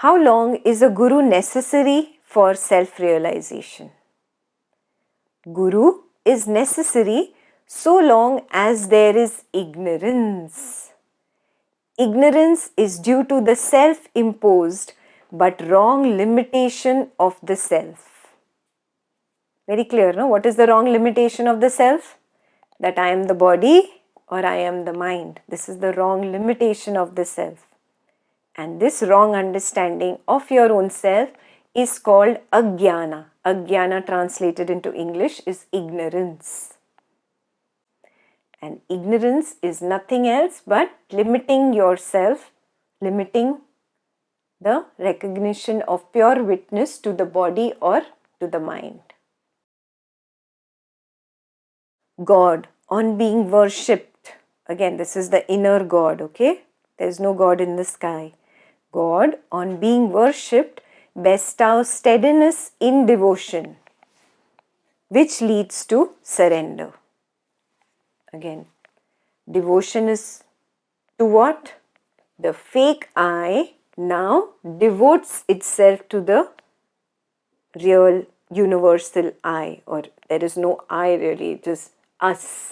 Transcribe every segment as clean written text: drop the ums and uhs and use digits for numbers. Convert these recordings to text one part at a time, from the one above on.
How long is a guru necessary for self-realization? Guru is necessary so long as there is ignorance. Ignorance is due to the self-imposed but wrong limitation of the self. Very clear, no? What is the wrong limitation of the self? That I am the body or I am the mind. This is the wrong limitation of the self. And this wrong understanding of your own self is called ajnana. Ajnana translated into English is ignorance. And ignorance is nothing else but limiting yourself, limiting the recognition of pure witness to the body or to the mind. God, on being worshipped, again this is the inner God, okay? There is no God in the sky. God, on being worshipped, bestows steadiness in devotion, which leads to surrender. Again, devotion is to what? The fake I now devotes itself to the real universal I, or there is no I really, it is us,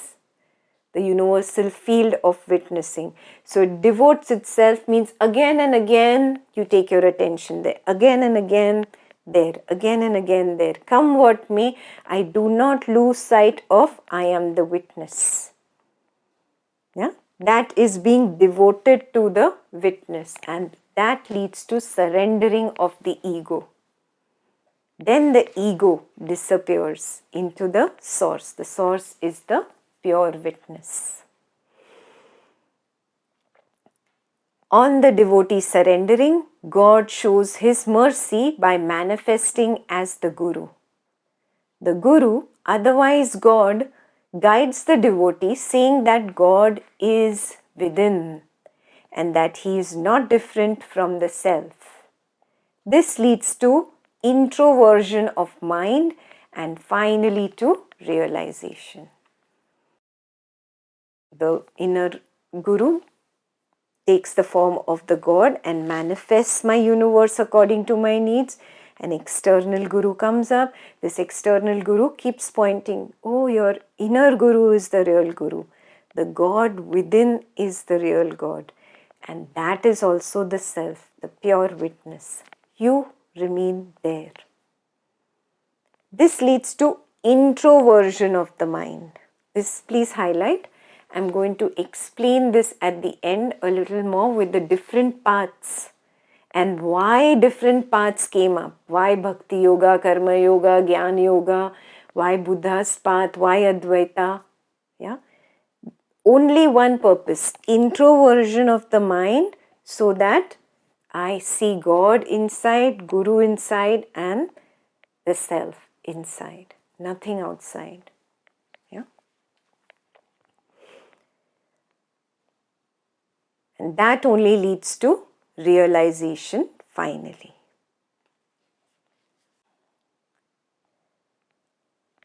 the universal field of witnessing. So it devotes itself means again and again you take your attention there, again and again there, again and again there. Come what may, I do not lose sight of I am the witness. Yeah, that is being devoted to the witness, and that leads to surrendering of the ego. Then the ego disappears into the source. The source is the pure witness. On the devotee surrendering, God shows His mercy by manifesting as the Guru. The Guru, otherwise God, guides the devotee saying that God is within and that he is not different from the self. This leads to introversion of mind and finally to realization. The inner Guru takes the form of the God and manifests my universe according to my needs. An external Guru comes up. This external Guru keeps pointing, oh, your inner Guru is the real Guru. The God within is the real God. And that is also the self, the pure witness. You remain there. This leads to introversion of the mind. This please highlight. I'm going to explain this at the end a little more with the different paths and why different paths came up. Why Bhakti Yoga, Karma Yoga, Jnana Yoga, why Buddha's path, why Advaita. Yeah? Only one purpose, introversion of the mind so that I see God inside, Guru inside and the self inside, nothing outside. Yeah? And that only leads to realization finally.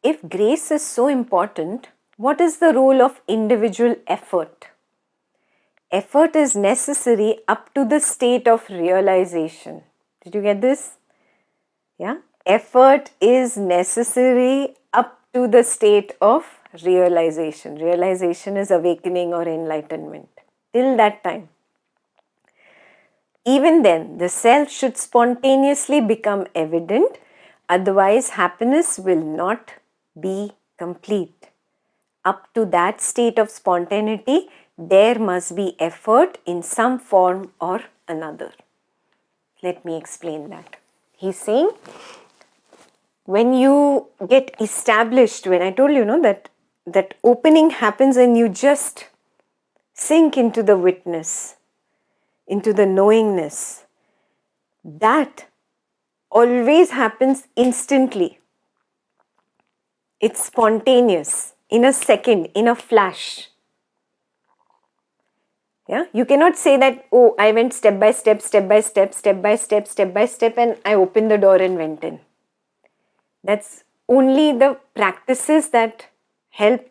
If grace is so important, what is the role of individual effort? Effort is necessary up to the state of realization. Did you get this? Yeah? Effort is necessary up to the state of realization. Realization is awakening or enlightenment. Till that time. Even then, the self should spontaneously become evident, otherwise happiness will not be complete. Up to that state of spontaneity, there must be effort in some form or another. Let me explain that. He's saying, when you get established, when I told you, that opening happens and you just sink into the witness, into the knowingness, that always happens instantly. It's spontaneous, in a second, in a flash. Yeah, you cannot say that, oh, I went step by step, step by step, step by step, step by step, and I opened the door and went in. That's only the practices that help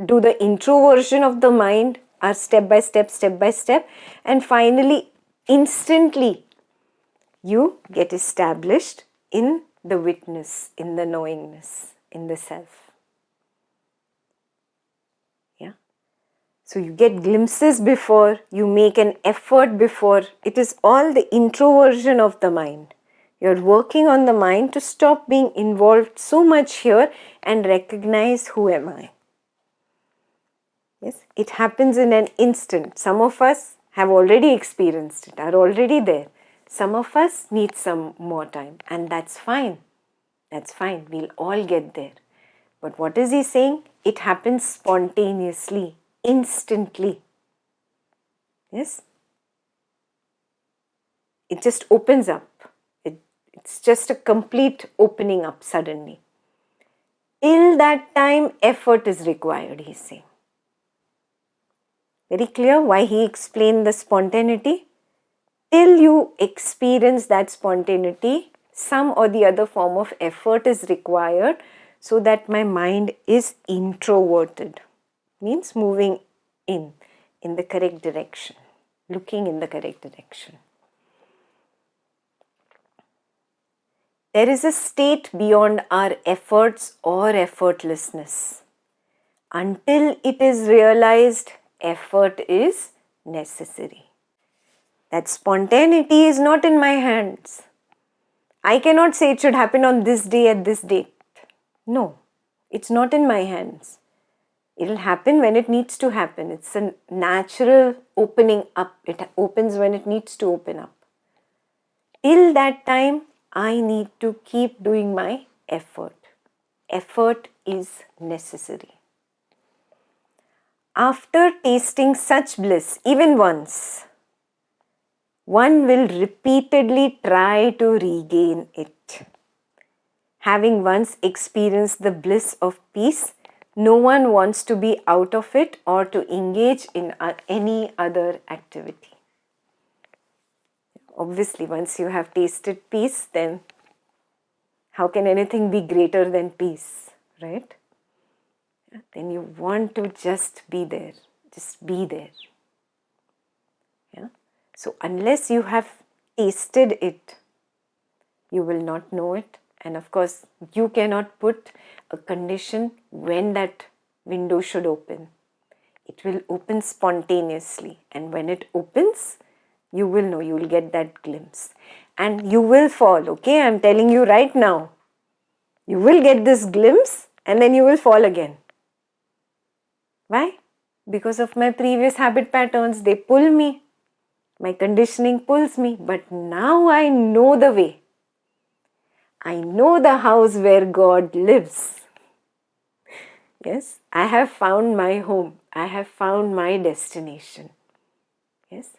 do the introversion of the mind are step by step, and finally, instantly, you get established in the witness, in the knowingness, in the self. Yeah. So you get glimpses before, you make an effort before. It is all the introversion of the mind. You're working on the mind to stop being involved so much here and recognize who am I. Yes, it happens in an instant. Some of us have already experienced it, are already there. Some of us need some more time, and that's fine. That's fine. We'll all get there. But what is he saying? It happens spontaneously, instantly. Yes? It just opens up. It's just a complete opening up suddenly. Till that time, effort is required, he's saying. Very clear why he explained the spontaneity? Till you experience that spontaneity, some or the other form of effort is required so that my mind is introverted. Means moving in the correct direction, looking in the correct direction. There is a state beyond our efforts or effortlessness. Until it is realized, effort is necessary. That spontaneity is not in my hands. I cannot say it should happen on this day at this date. No, it's not in my hands. It'll happen when it needs to happen. It's a natural opening up. It opens when it needs to open up. Till that time, I need to keep doing my effort. Effort is necessary. After tasting such bliss, even once, one will repeatedly try to regain it. Having once experienced the bliss of peace, no one wants to be out of it or to engage in any other activity. Obviously, once you have tasted peace, then how can anything be greater than peace, right? Then you want to just be there. Just be there. Yeah. So unless you have tasted it, you will not know it. And of course, you cannot put a condition when that window should open. It will open spontaneously. And when it opens, you will know, you will get that glimpse. And you will fall, okay? I'm telling you right now. You will get this glimpse and then you will fall again. Why? Because of my previous habit patterns, they pull me. My conditioning pulls me. But now I know the way. I know the house where God lives. Yes, I have found my home. I have found my destination. Yes.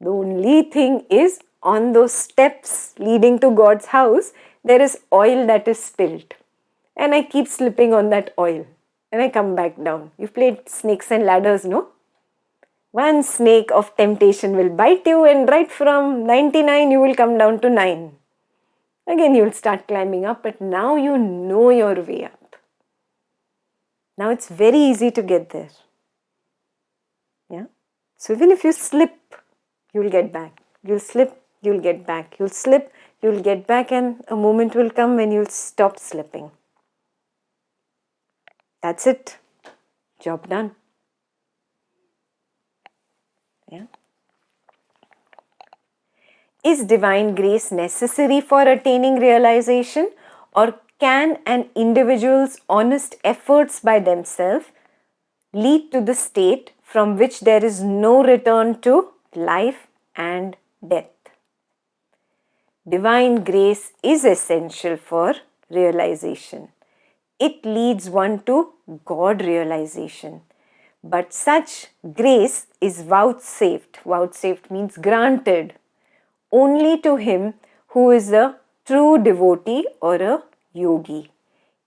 The only thing is, on those steps leading to God's house, there is oil that is spilled. And I keep slipping on that oil. And I come back down. You've played snakes and ladders, no? One snake of temptation will bite you and right from 99 you will come down to 9. Again you will start climbing up, but now you know your way up. Now it's very easy to get there. Yeah. So even if you slip, you'll get back. You'll slip, you'll get back. You'll slip, you'll get back, and a moment will come when you'll stop slipping. That's it. Job done. Yeah. Is divine grace necessary for attaining realization, or can an individual's honest efforts by themselves lead to the state from which there is no return to life and death? Divine grace is essential for realization. It leads one to God realization. But such grace is vouchsafed. Vouchsafed means granted only to him who is a true devotee or a yogi.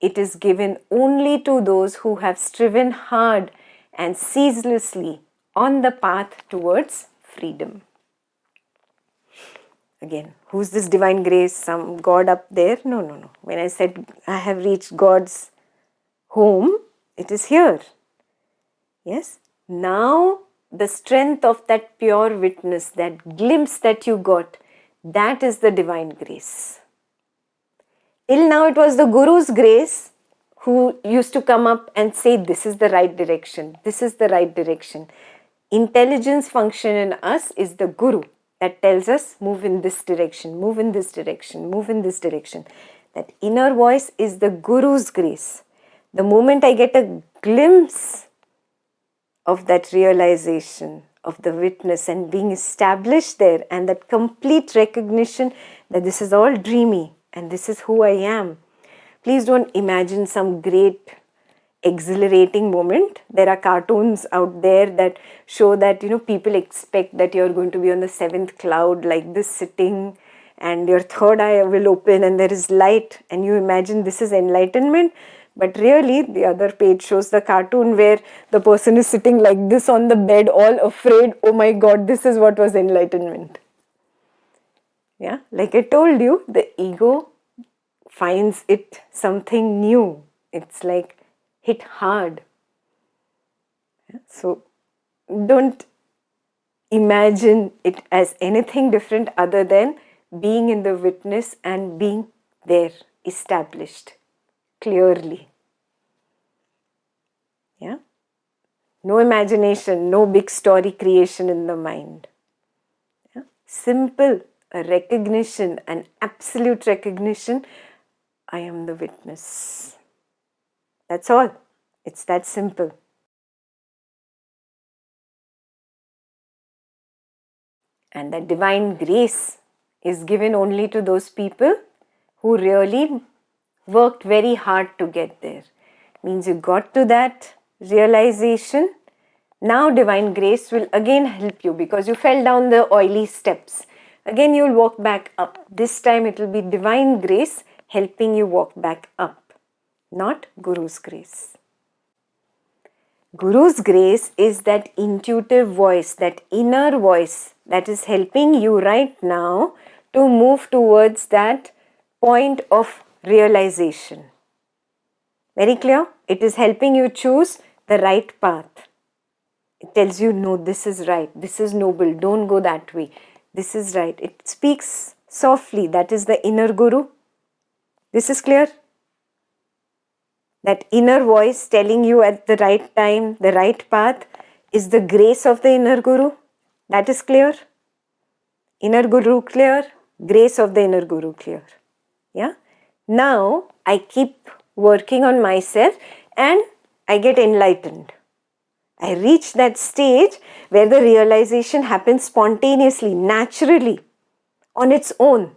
It is given only to those who have striven hard and ceaselessly on the path towards freedom. Again, who's this divine grace? Some God up there? No. When I said I have reached God's home, it is here. Yes. Now the strength of that pure witness, that glimpse that you got, That is the divine grace. Till now it was the Guru's grace who used to come up and say, this is the right direction, this is the right direction. Intelligence function in us is the Guru that tells us, move in this direction, move in this direction, move in this direction. That inner voice is the Guru's grace. The moment I get a glimpse of that realization, of the witness and being established there, and that complete recognition that this is all dreamy and this is who I am. Please don't imagine some great exhilarating moment. There are cartoons out there that show that, people expect that you're going to be on the 7th cloud like this sitting, and your third eye will open and there is light, and you imagine this is enlightenment. But really, the other page shows the cartoon where the person is sitting like this on the bed, all afraid, oh my God, this is what was enlightenment. Yeah, like I told you, the ego finds it something new. It's like hit hard. Yeah? So don't imagine it as anything different other than being in the witness and being there, established clearly. Yeah? No imagination, no big story creation in the mind. Yeah? Simple, a recognition, an absolute recognition, I am the witness. That's all. It's that simple. And that divine grace is given only to those people who really worked very hard to get there. Means you got to that realization. Now divine grace will again help you because you fell down the oily steps. Again you'll walk back up. This time it will be divine grace helping you walk back up, not Guru's grace. Guru's grace is that intuitive voice, that inner voice that is helping you right now to move towards that point of realization. Very clear? It is helping you choose the right path. It tells you, no, this is right, this is noble, don't go that way, this is right. It speaks softly, that is the inner Guru. This is clear? That inner voice telling you at the right time, the right path, is the grace of the inner Guru. That is clear? Inner Guru clear, grace of the inner Guru clear. Yeah? Now I keep working on myself and I get enlightened. I reach that stage where the realization happens spontaneously, naturally, on its own.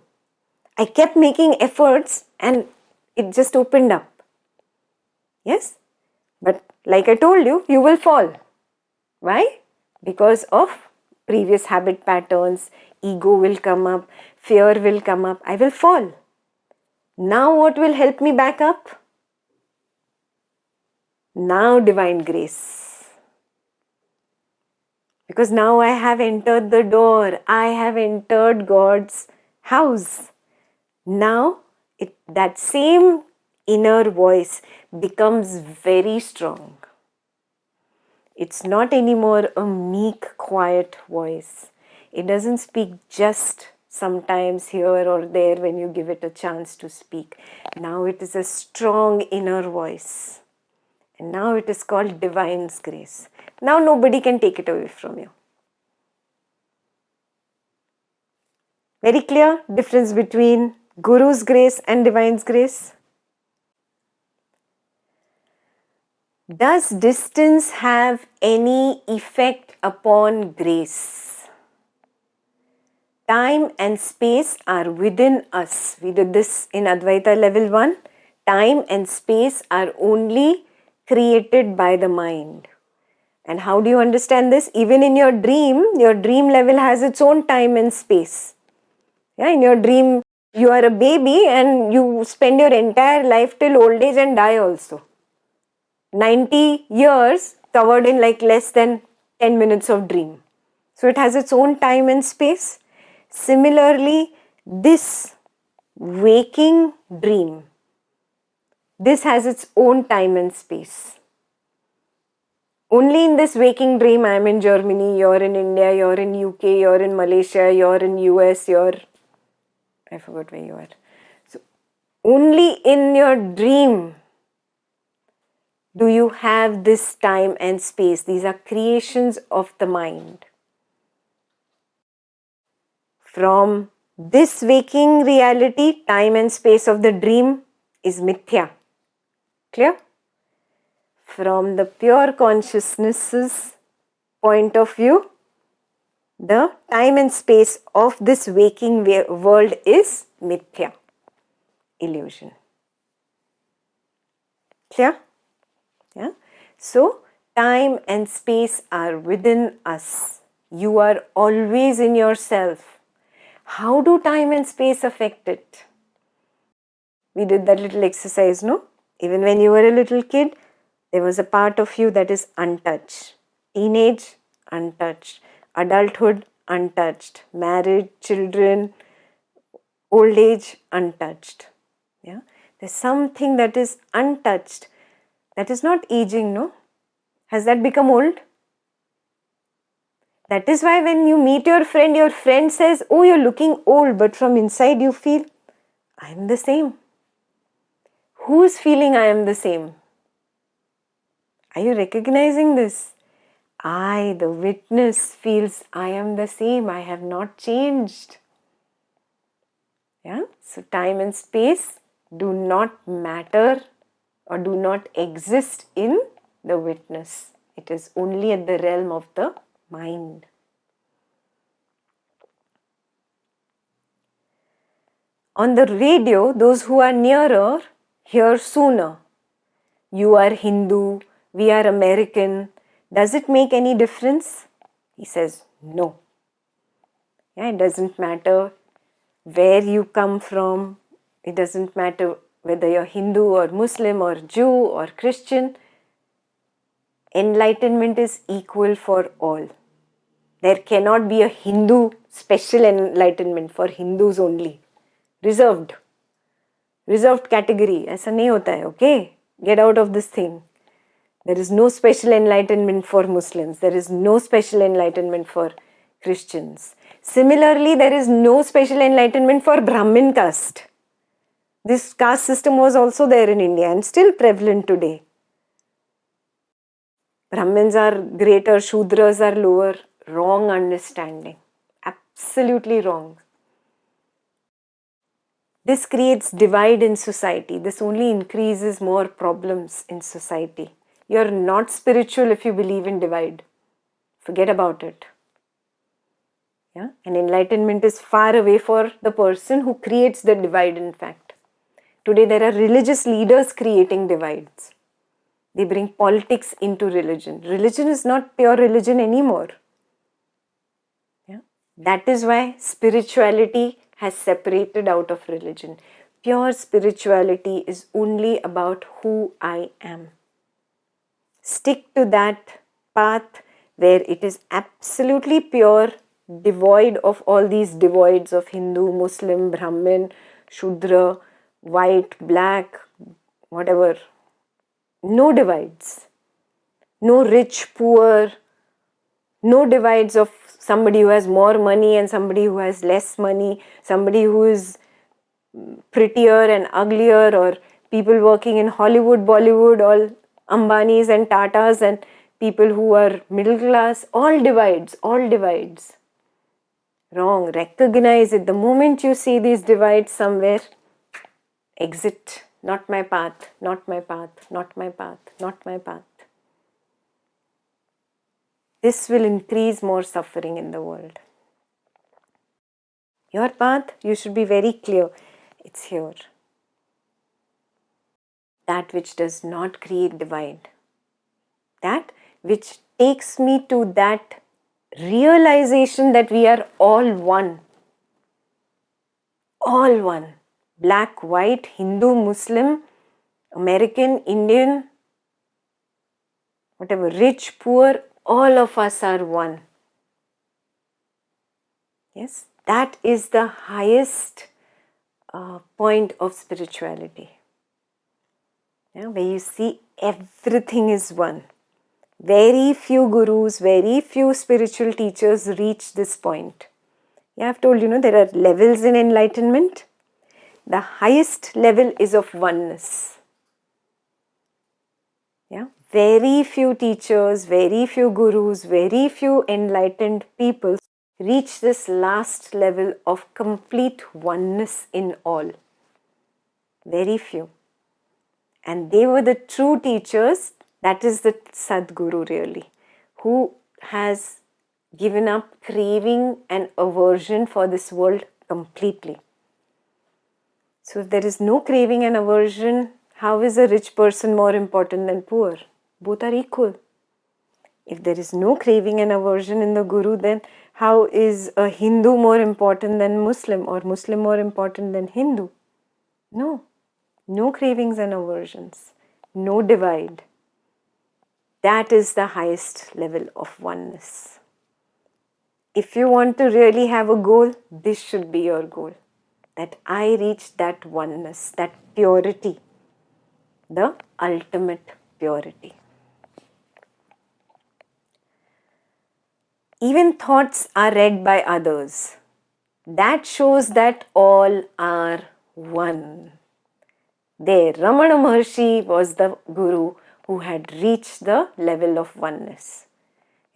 I kept making efforts and it just opened up. Yes? But like I told you, you will fall. Why? Because of previous habit patterns, ego will come up, fear will come up, I will fall. Now what will help me back up? Now divine grace. Because now I have entered the door, I have entered God's house. Now that same inner voice becomes very strong. It's not anymore a meek, quiet voice. It doesn't speak just sometimes here or there when you give it a chance to speak. Now it is a strong inner voice. And now it is called Divine's grace. Now nobody can take it away from you. Very clear difference between Guru's grace and Divine's grace? Does distance have any effect upon grace? Time and space are within us. We did this in Advaita level 1. Time and space are only created by the mind. And how do you understand this? Even in your dream level has its own time and space. Yeah, in your dream, you are a baby and you spend your entire life till old age and die also. 90 years covered in like less than 10 minutes of dream. So it has its own time and space. Similarly, this waking dream, this has its own time and space. Only in this waking dream, I am in Germany, you're in India, you're in UK, you're in Malaysia, you're in US, you're I forgot where you are. So only in your dream do you have this time and space. These are creations of the mind. From this waking reality, time and space of the dream is mithya. Clear? From the pure consciousness's point of view, the time and space of this waking world is mithya, illusion. Clear? Yeah? So, time and space are within us. You are always in yourself. How do time and space affect it? We did that little exercise, no? Even when you were a little kid, there was a part of you that is untouched. Teenage, untouched. Adulthood, untouched. Married, children, old age, untouched. Yeah? There's something that is untouched. That is not aging, no? Has that become old? That is why when you meet your friend says, oh, you're looking old, but from inside you feel, I am the same. Who is feeling I am the same? Are you recognizing this? I, the witness, feels I am the same. I have not changed. Yeah? So time and space do not matter or do not exist in the witness. It is only at the realm of the mind. On the radio, those who are nearer hear sooner. You are Hindu, we are American. Does it make any difference? He says, no. Yeah, it doesn't matter where you come from. It doesn't matter whether you're Hindu or Muslim or Jew or Christian. Enlightenment is equal for all. There cannot be a Hindu special enlightenment for Hindus only. Reserved category. ऐसा नहीं होता है, okay? Get out of this thing. There is no special enlightenment for Muslims. There is no special enlightenment for Christians. Similarly, there is no special enlightenment for Brahmin caste. This caste system was also there in India and still prevalent today. Brahmins are greater, Shudras are lower. Wrong understanding. Absolutely wrong. This creates divide in society. This only increases more problems in society. You're not spiritual if you believe in divide. Forget about it. Yeah? And enlightenment is far away for the person who creates the divide, in fact. Today there are religious leaders creating divides. They bring politics into religion. Religion is not pure religion anymore. Yeah? That is why spirituality has separated out of religion. Pure spirituality is only about who I am. Stick to that path where it is absolutely pure, devoid of all these divides of Hindu, Muslim, Brahmin, Shudra, white, black, whatever. No divides. No rich, poor. No divides of somebody who has more money and somebody who has less money. Somebody who is prettier and uglier, or people working in Hollywood, Bollywood, all Ambanis and Tatas, and people who are middle class. All divides. Wrong. Recognize it. The moment you see these divides somewhere, exit. Not my path, not my path, not my path, not my path. This will increase more suffering in the world. Your path, you should be very clear. It's here. That which does not create divide. That which takes me to that realization that we are all one. All one. Black, white, Hindu, Muslim, American, Indian, whatever, rich, poor, all of us are one. Yes, that is the highest point of spirituality. Yeah, where you see everything is one. Very few gurus, very few spiritual teachers reach this point. Yeah, I've told you, there are levels in enlightenment. The highest level is of oneness. Yeah, very few teachers, very few gurus, very few enlightened people reach this last level of complete oneness in all. Very few. And they were the true teachers. That is the Sadguru really, who has given up craving and aversion for this world completely. So if there is no craving and aversion, how is a rich person more important than poor? Both are equal. If there is no craving and aversion in the Guru, then how is a Hindu more important than Muslim, or Muslim more important than Hindu? No. No cravings and aversions. No divide. That is the highest level of oneness. If you want to really have a goal, this should be your goal. That I reach that oneness, that purity, the ultimate purity. Even thoughts are read by others. That shows that all are one. There, Ramana Maharshi was the Guru who had reached the level of oneness.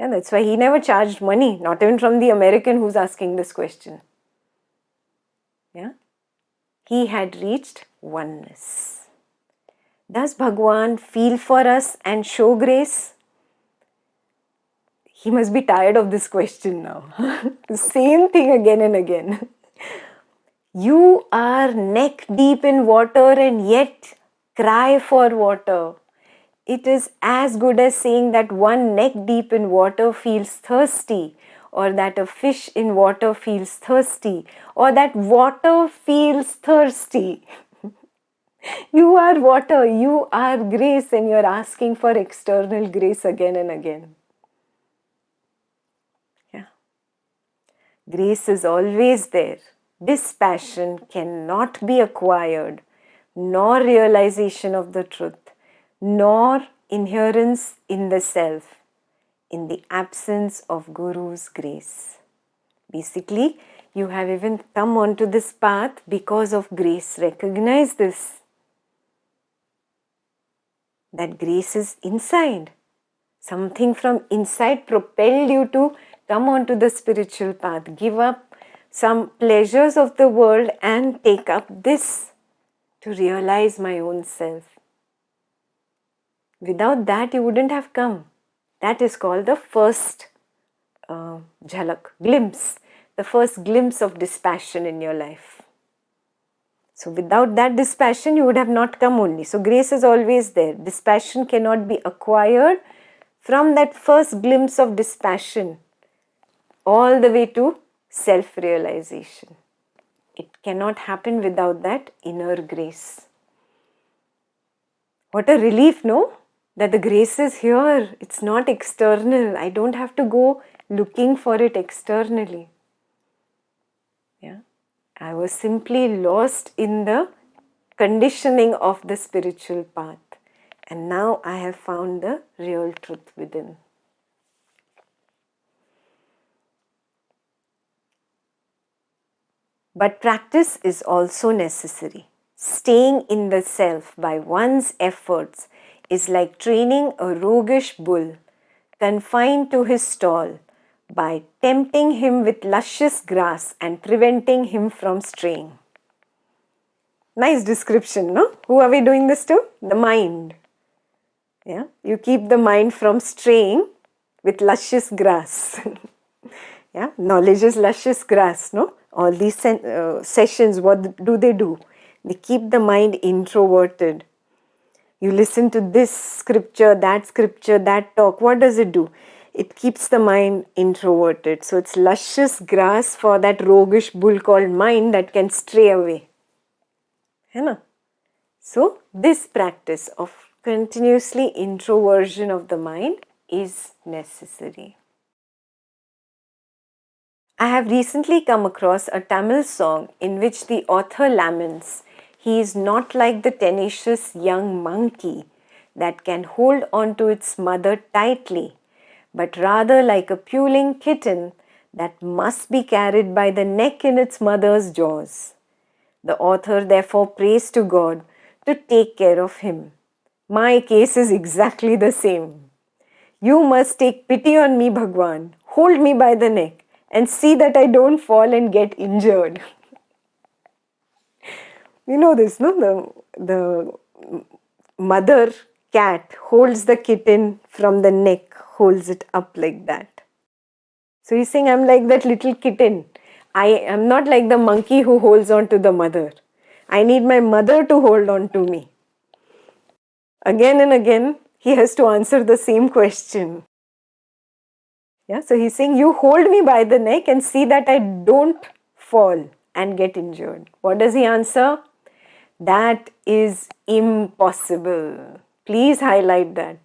Yeah, that's why he never charged money, not even from the American who's asking this question. Yeah, he had reached oneness. Does Bhagwan feel for us and show grace? He must be tired of this question now. Same thing again and again. You are neck deep in water and yet cry for water. It is as good as saying that one neck deep in water feels thirsty, or that a fish in water feels thirsty, or that water feels thirsty. You are water, you are grace, and you are asking for external grace again and again. Yeah. Grace is always there. Dispassion cannot be acquired, nor realization of the truth, nor inherence in the self, in the absence of Guru's grace. Basically, you have even come onto this path because of grace. Recognize this. That grace is inside. Something from inside propelled you to come onto the spiritual path. Give up some pleasures of the world and take up this to realize my own self. Without that, you wouldn't have come. That is called the first jhalak, glimpse, the first glimpse of dispassion in your life. So without that dispassion, you would have not come only. So grace is always there. Dispassion cannot be acquired from that first glimpse of dispassion all the way to self-realization. It cannot happen without that inner grace. What a relief, no? That the grace is here. It's not external. I don't have to go looking for it externally. Yeah. I was simply lost in the conditioning of the spiritual path. And now I have found the real truth within. But practice is also necessary. Staying in the self by one's efforts is like training a roguish bull confined to his stall by tempting him with luscious grass and preventing him from straying. Nice description, no? Who are we doing this to? The mind. Yeah, you keep the mind from straying with luscious grass. Yeah, knowledge is luscious grass, no? All these sessions, what do? They keep the mind introverted. You listen to this scripture, that talk. What does it do? It keeps the mind introverted. So it's luscious grass for that roguish bull called mind that can stray away. Hai. So this practice of continuously introversion of the mind is necessary. I have recently come across a Tamil song in which the author laments, he is not like the tenacious young monkey that can hold on to its mother tightly, but rather like a puling kitten that must be carried by the neck in its mother's jaws. The author therefore prays to God to take care of him. My case is exactly the same. You must take pity on me, Bhagwan. Hold me by the neck and see that I don't fall and get injured. You know this, no? The mother cat holds the kitten from the neck, holds it up like that. So he's saying, I'm like that little kitten. I am not like the monkey who holds on to the mother. I need my mother to hold on to me. Again and again, he has to answer the same question. Yeah, so he's saying, you hold me by the neck and see that I don't fall and get injured. What does he answer? That is impossible. Please highlight that.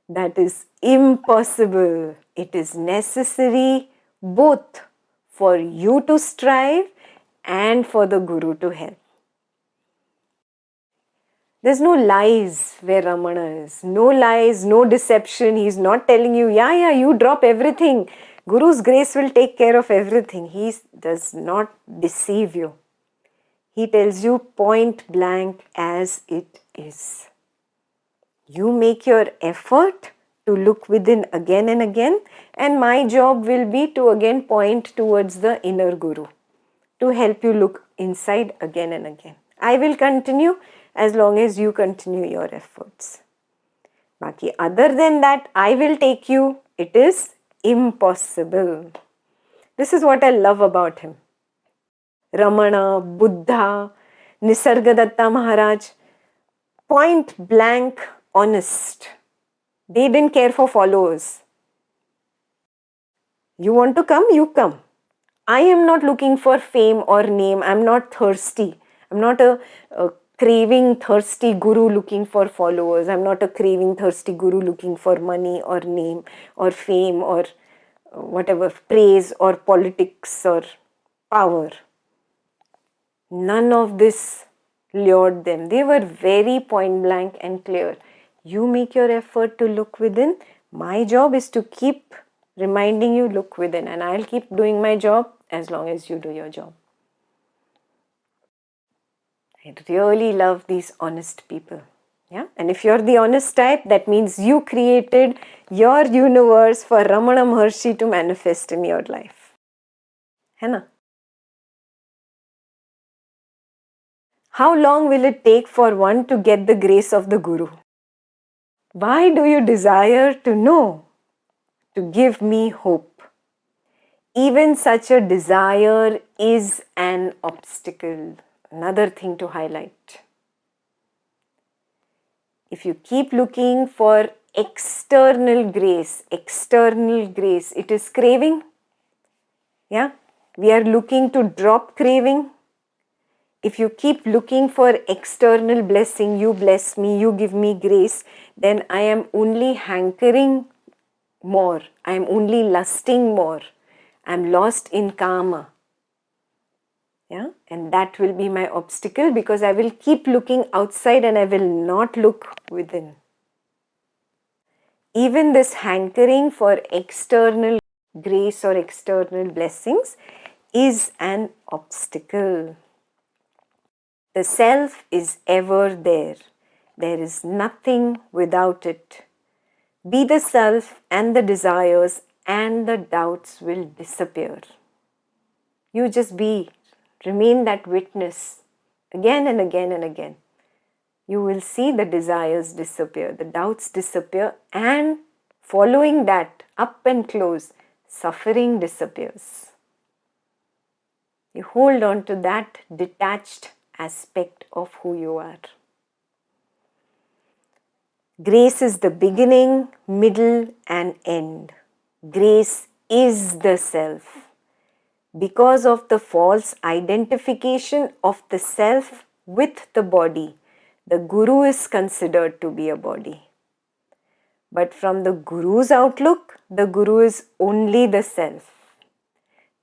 That is impossible. It is necessary both for you to strive and for the Guru to help. There's no lies where Ramana is. No lies, no deception. He's not telling you, yeah, you drop everything. Guru's grace will take care of everything. He does not deceive you. He tells you point blank as it is. You make your effort to look within again and again, and my job will be to again point towards the inner Guru to help you look inside again and again. I will continue as long as you continue your efforts. Baki, other than that, I will take you. It is impossible. This is what I love about him. Ramana, Buddha, Nisargadatta Maharaj, point blank honest. They didn't care for followers. You want to come, you come. I am not looking for fame or name. I'm not thirsty. I'm not a craving thirsty guru looking for followers. I'm not a craving thirsty guru looking for money or name or fame or whatever, praise or politics or power. None of this lured them. They were very point blank and clear. You make your effort to look within. My job is to keep reminding you look within, and I'll keep doing my job as long as you do your job. I really love these honest people. Yeah? And if you're the honest type, that means you created your universe for Ramana Maharshi to manifest in your life. Hai na? How long will it take for one to get the grace of the Guru? Why do you desire to know? To give me hope. Even such a desire is an obstacle. Another thing to highlight. If you keep looking for external grace, it is craving. Yeah, we are looking to drop craving. If you keep looking for external blessing, you bless me, you give me grace, then I am only hankering more. I am only lusting more. I am lost in karma. Yeah? And that will be my obstacle because I will keep looking outside and I will not look within. Even this hankering for external grace or external blessings is an obstacle. The self is ever there. There is nothing without it. Be the self and the desires and the doubts will disappear. You just be. Remain that witness again and again and again. You will see the desires disappear, the doubts disappear, and following that up and close, suffering disappears. You hold on to that detached aspect of who you are. Grace is the beginning, middle, and end. Grace is the self. Because of the false identification of the self with the body, the Guru is considered to be a body. But from the Guru's outlook, the Guru is only the self.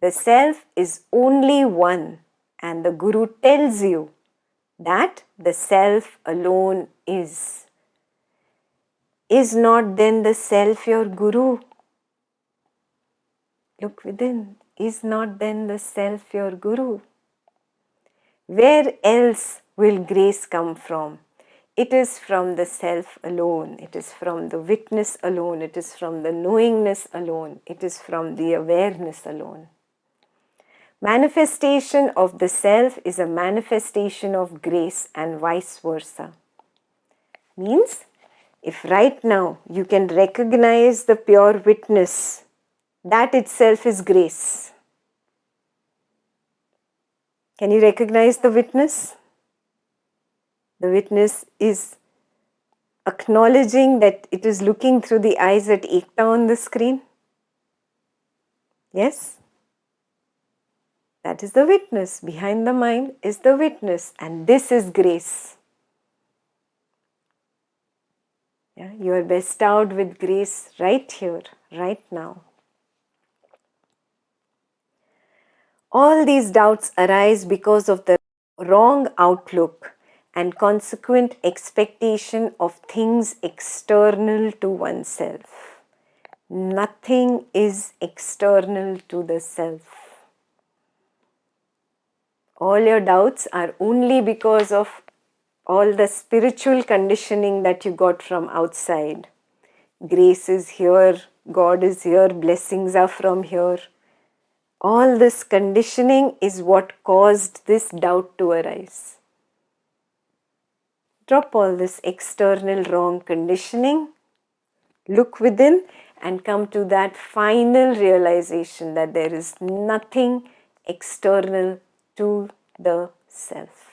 The self is only one, and the Guru tells you that the self alone is. Is not then the self your Guru? Look within. Is not then the self your guru? Where else will grace come from? It is from the self alone. It is from the witness alone. It is from the knowingness alone. It is from the awareness alone. Manifestation of the self is a manifestation of grace and vice versa. Means, if right now you can recognize the pure witness, that itself is grace. Can you recognize the witness? The witness is acknowledging that it is looking through the eyes at Ekta on the screen. Yes? That is the witness. Behind the mind is the witness, and this is grace. Yeah? You are bestowed with grace right here, right now. All these doubts arise because of the wrong outlook and consequent expectation of things external to oneself. Nothing is external to the self. All your doubts are only because of all the spiritual conditioning that you got from outside. Grace is here, God is here, blessings are from here. All this conditioning is what caused this doubt to arise. Drop all this external wrong conditioning, look within and come to that final realization that there is nothing external to the self.